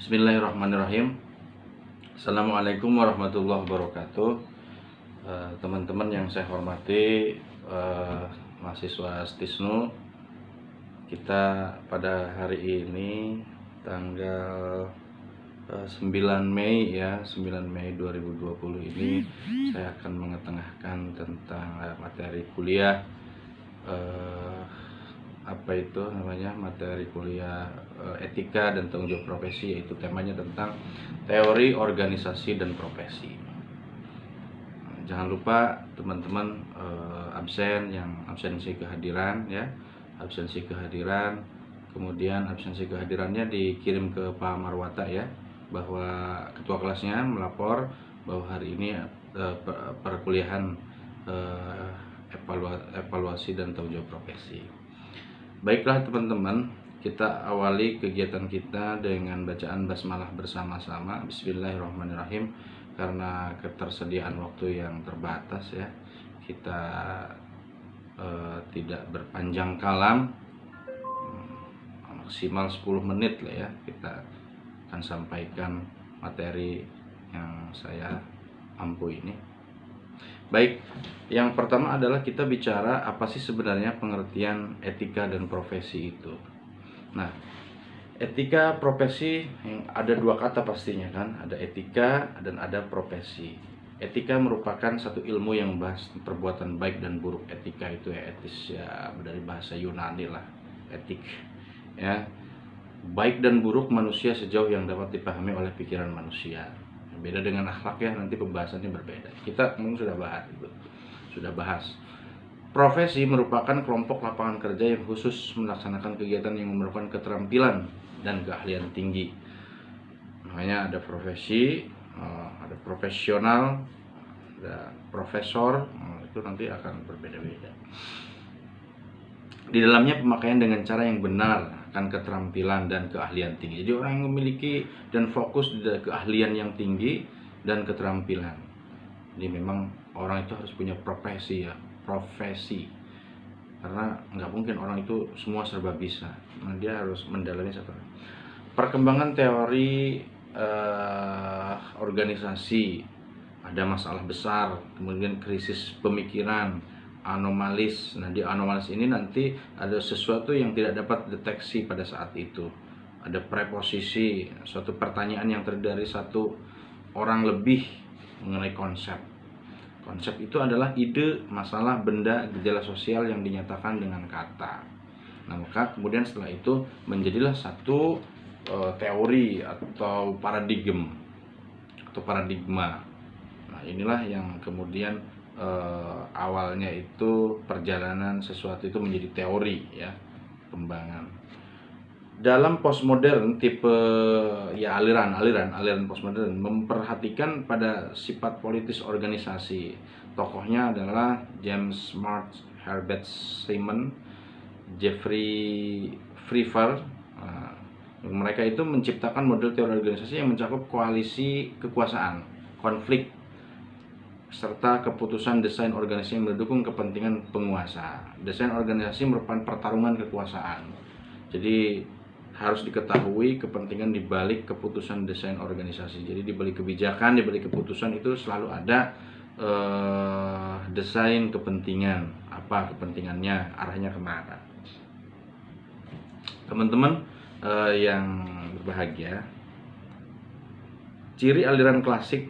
Bismillahirrahmanirrahim. Assalamualaikum warahmatullahi wabarakatuh. Teman-teman yang saya hormati, mahasiswa Stisnu, kita pada hari ini tanggal 9 Mei ya, 9 Mei 2020 ini saya akan mengetengahkan tentang materi kuliah materi kuliah etika dan tanggung jawab profesi, yaitu temanya tentang teori organisasi dan profesi. Jangan lupa teman-teman yang absensi kehadiran ya, kemudian absensi kehadirannya dikirim ke Pak Marwata ya, bahwa ketua kelasnya melapor bahwa hari ini perkuliahan evaluasi dan tanggung jawab profesi. Baiklah teman-teman, kita awali kegiatan kita dengan bacaan basmalah bersama-sama. Bismillahirrahmanirrahim. Karena ketersediaan waktu yang terbatas ya, kita tidak berpanjang kalam, maksimal 10 menit lah ya, kita akan sampaikan materi yang saya mampu ini. Baik, yang pertama adalah kita bicara apa sih sebenarnya pengertian etika dan profesi itu. Nah, etika profesi yang ada dua kata pastinya kan, ada etika dan ada profesi. Etika merupakan satu ilmu yang membahas perbuatan baik dan buruk. Etika itu ya etis ya, dari bahasa Yunani lah, etik ya. Baik dan buruk manusia sejauh yang dapat dipahami oleh pikiran manusia. Beda dengan akhlak ya, nanti pembahasannya berbeda. Kita sudah bahas. Profesi merupakan kelompok lapangan kerja yang khusus melaksanakan kegiatan yang memerlukan keterampilan dan keahlian tinggi. Makanya ada profesi, ada profesional, ada profesor, itu nanti akan berbeda-beda. Di dalamnya pemakaian dengan cara yang benar akan keterampilan dan keahlian tinggi. Jadi orang yang memiliki dan fokus di keahlian yang tinggi dan keterampilan. Jadi memang orang itu harus punya profesi. Karena nggak mungkin orang itu semua serba bisa. Nah, dia harus mendalami satu. Perkembangan teori organisasi, ada masalah besar, kemudian krisis pemikiran, anomalis. Nah, di anomalis ini nanti ada sesuatu yang tidak dapat deteksi pada saat itu. Ada preposisi, suatu pertanyaan yang terdiri dari satu orang lebih mengenai konsep. Konsep itu adalah ide, masalah, benda, gejala sosial yang dinyatakan dengan kata. Nah, maka kemudian setelah itu menjadilah satu teori atau paradigma. Nah, inilah yang kemudian awalnya itu perjalanan sesuatu itu menjadi teori ya, kembangan. Dalam postmodern tipe ya aliran postmodern memperhatikan pada sifat politis organisasi. Tokohnya adalah James March, Herbert Simon, Jeffrey Pfeiffer. Mereka itu menciptakan model teori organisasi yang mencakup koalisi kekuasaan, konflik, serta keputusan desain organisasi yang mendukung kepentingan penguasa. Desain organisasi merupakan pertarungan kekuasaan. Jadi harus diketahui kepentingan dibalik keputusan desain organisasi. Jadi dibalik kebijakan, dibalik keputusan itu selalu ada desain kepentingan. Apa kepentingannya, arahnya kemana. Teman-teman yang berbahagia, ciri aliran klasik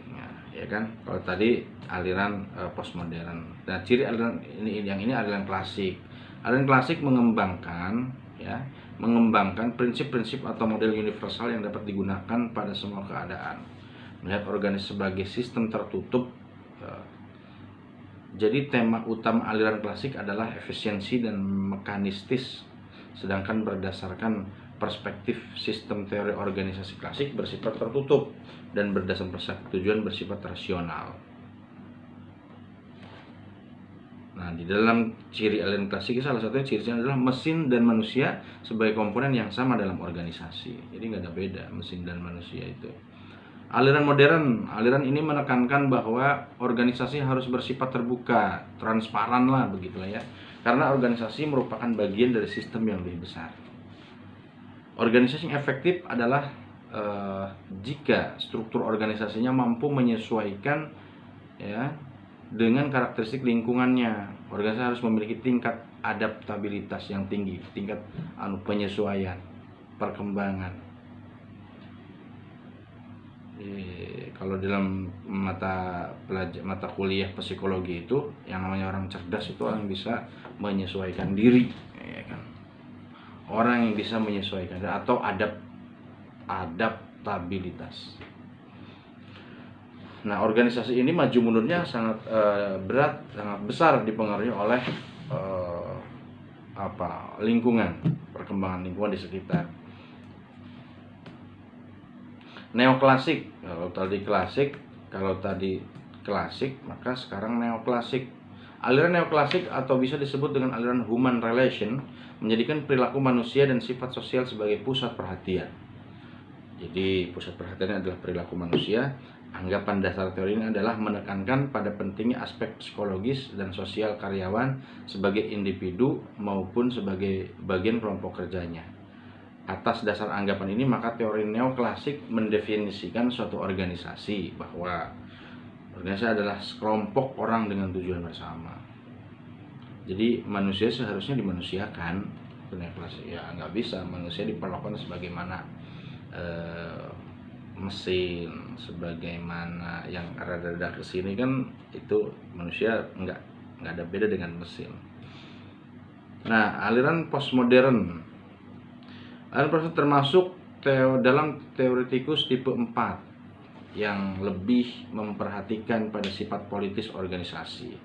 ya kan, kalau tadi aliran postmodern. Nah, ciri aliran ini aliran klasik. Aliran klasik mengembangkan prinsip-prinsip atau model universal yang dapat digunakan pada semua keadaan. Melihat organisasi sebagai sistem tertutup. Jadi tema utama aliran klasik adalah efisiensi dan mekanistis. Sedangkan berdasarkan perspektif sistem teori organisasi klasik bersifat tertutup dan berdasarkan tujuan bersifat rasional. Nah, di dalam ciri aliran klasik salah satunya cirinya adalah mesin dan manusia sebagai komponen yang sama dalam organisasi. Jadi nggak ada beda mesin dan manusia itu. Aliran modern, aliran ini menekankan bahwa organisasi harus bersifat terbuka, transparan lah begitulah ya. Karena organisasi merupakan bagian dari sistem yang lebih besar. Organisasi yang efektif adalah jika struktur organisasinya mampu menyesuaikan ya dengan karakteristik lingkungannya. Organisasi harus memiliki tingkat adaptabilitas yang tinggi, tingkat penyesuaian, perkembangan. Kalau dalam mata kuliah psikologi itu yang namanya orang cerdas itu orang yang bisa menyesuaikan diri, ya kan? Orang yang bisa menyesuaikan atau adaptabilitas. Nah, organisasi ini maju mundurnya sangat berat, sangat besar dipengaruhi oleh lingkungan, perkembangan lingkungan di sekitar. Neoklasik, kalau tadi klasik, maka sekarang neoklasik. Aliran neoklasik atau bisa disebut dengan aliran human relation menjadikan perilaku manusia dan sifat sosial sebagai pusat perhatian. Jadi pusat perhatian adalah perilaku manusia. Anggapan dasar teori ini adalah menekankan pada pentingnya aspek psikologis dan sosial karyawan sebagai individu maupun sebagai bagian kelompok kerjanya. Atas dasar anggapan ini, maka teori neoklasik mendefinisikan suatu organisasi bahwa organisasi adalah sekelompok orang dengan tujuan bersama. Jadi manusia seharusnya dimanusiakan. Neoklasik ya nggak bisa manusia diperlakukan sebagaimana mesin, sebagaimana yang rada-rada kesini kan itu manusia nggak ada beda dengan mesin. Nah, aliran postmodern termasuk dalam teoretikus tipe 4 yang lebih memperhatikan pada sifat politis organisasi.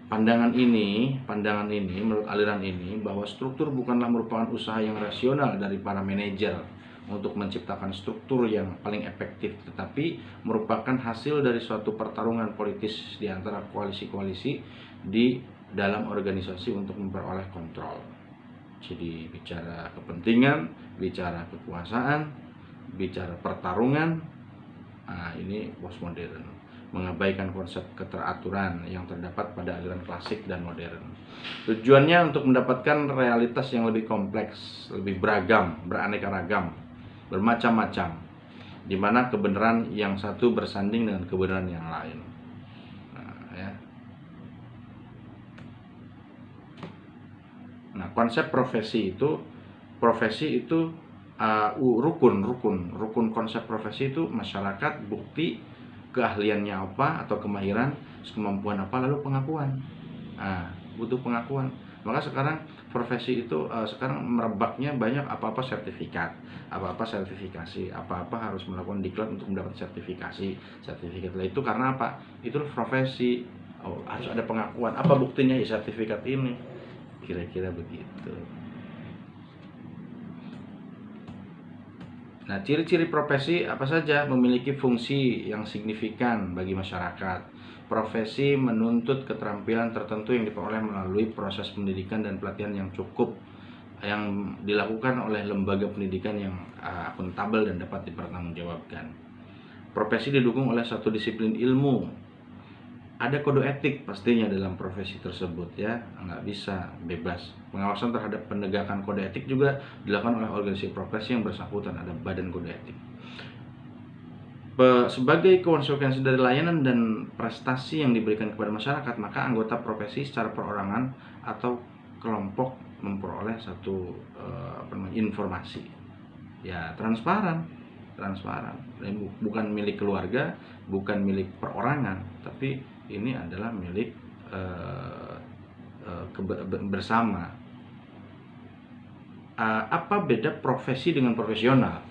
Pandangan ini menurut aliran ini bahwa struktur bukanlah merupakan usaha yang rasional dari para manajer untuk menciptakan struktur yang paling efektif, tetapi merupakan hasil dari suatu pertarungan politis di antara koalisi-koalisi di dalam organisasi untuk memperoleh kontrol. Jadi bicara kepentingan, bicara kekuasaan, bicara pertarungan, nah ini postmodern, mengabaikan konsep keteraturan yang terdapat pada aliran klasik dan modern. Tujuannya untuk mendapatkan realitas yang lebih kompleks, lebih beragam, beraneka ragam, bermacam-macam, di mana kebenaran yang satu bersanding dengan kebenaran yang lain. Nah, konsep profesi itu rukun konsep profesi itu masyarakat, bukti, keahliannya apa atau kemahiran, kemampuan apa, lalu pengakuan. Nah, butuh pengakuan. Maka sekarang profesi itu sekarang merebaknya banyak apa-apa sertifikat, apa-apa sertifikasi, apa-apa harus melakukan diklat untuk mendapat sertifikasi. Sertifikat itu karena apa? Itu profesi. Harus ada pengakuan. Apa buktinya ya sertifikat ini? Kira-kira begitu. Nah, ciri-ciri profesi apa saja? Memiliki fungsi yang signifikan bagi masyarakat. Profesi menuntut keterampilan tertentu yang diperoleh melalui proses pendidikan dan pelatihan yang cukup, yang dilakukan oleh lembaga pendidikan yang akuntabel dan dapat dipertanggungjawabkan. Profesi didukung oleh satu disiplin ilmu. Ada kode etik pastinya dalam profesi tersebut ya, nggak bisa bebas. Pengawasan terhadap penegakan kode etik juga dilakukan oleh organisasi profesi yang bersangkutan, ada badan kode etik. Sebagai konsekuensi dari layanan dan prestasi yang diberikan kepada masyarakat, maka anggota profesi secara perorangan atau kelompok memperoleh satu informasi ya transparan, bukan milik keluarga, bukan milik perorangan, tapi ini adalah milik bersama. Apa beda profesi dengan profesional?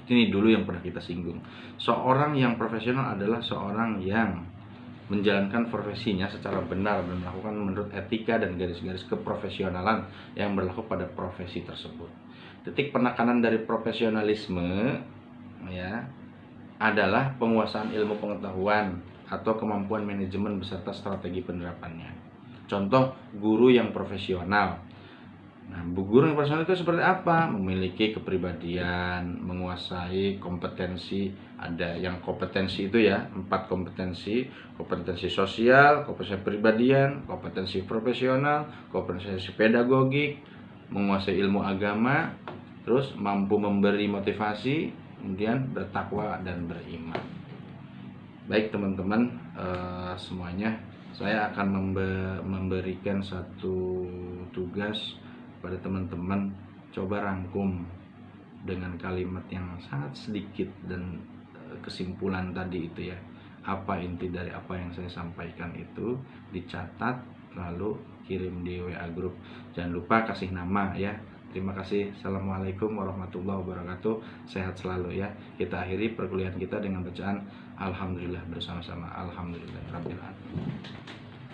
Ini dulu yang pernah kita singgung. Seorang yang profesional adalah seorang yang menjalankan profesinya secara benar dan melakukan menurut etika dan garis-garis keprofesionalan yang berlaku pada profesi tersebut. Titik penekanan dari profesionalisme ya adalah penguasaan ilmu pengetahuan atau kemampuan manajemen beserta strategi penerapannya. Contoh guru yang profesional. Nah, guru yang profesional itu seperti apa? Memiliki kepribadian, menguasai kompetensi. Ada yang kompetensi itu ya, 4 kompetensi: kompetensi sosial, kompetensi kepribadian, kompetensi profesional, kompetensi pedagogik, menguasai ilmu agama, terus mampu memberi motivasi, kemudian bertakwa dan beriman. Baik teman-teman, semuanya, saya akan memberikan satu tugas pada teman-teman. Coba rangkum dengan kalimat yang sangat sedikit dan kesimpulan tadi itu ya. Apa inti dari apa yang saya sampaikan itu, dicatat lalu kirim di WA grup. Jangan lupa kasih nama ya. Terima kasih. Assalamualaikum warahmatullahi wabarakatuh. Sehat selalu ya. Kita akhiri perkuliahan kita dengan bacaan Alhamdulillah bersama-sama. Alhamdulillahirabbil alamin.